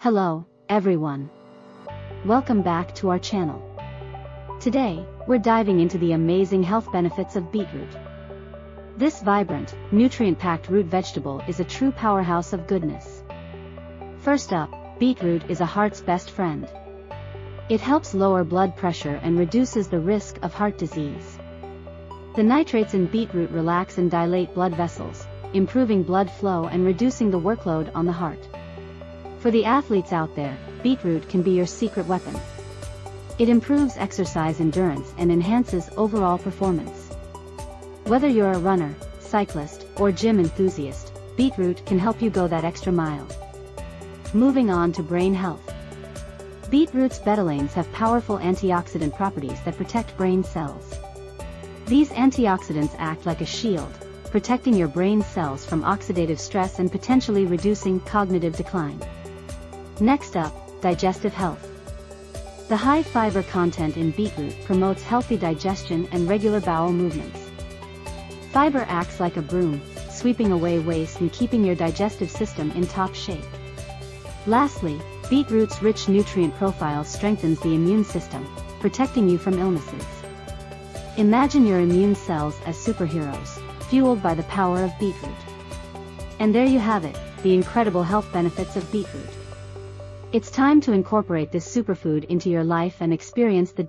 Hello, everyone. Welcome back to our channel. Today, we're diving into the amazing health benefits of beetroot. This vibrant, nutrient-packed root vegetable is a true powerhouse of goodness. First up, beetroot is a heart's best friend. It helps lower blood pressure and reduces the risk of heart disease. The nitrates in beetroot relax and dilate blood vessels, improving blood flow and reducing the workload on the heart. For the athletes out there, beetroot can be your secret weapon. It improves exercise endurance and enhances overall performance. Whether you're a runner, cyclist, or gym enthusiast, beetroot can help you go that extra mile. Moving on to brain health. Beetroot's betalains have powerful antioxidant properties that protect brain cells. These antioxidants act like a shield, protecting your brain cells from oxidative stress and potentially reducing cognitive decline. Next up, digestive health. The high fiber content in beetroot promotes healthy digestion and regular bowel movements. Fiber acts like a broom, sweeping away waste and keeping your digestive system in top shape. Lastly, beetroot's rich nutrient profile strengthens the immune system, protecting you from illnesses. Imagine your immune cells as superheroes, fueled by the power of beetroot. And there you have it, the incredible health benefits of beetroot. It's time to incorporate this superfood into your life and experience the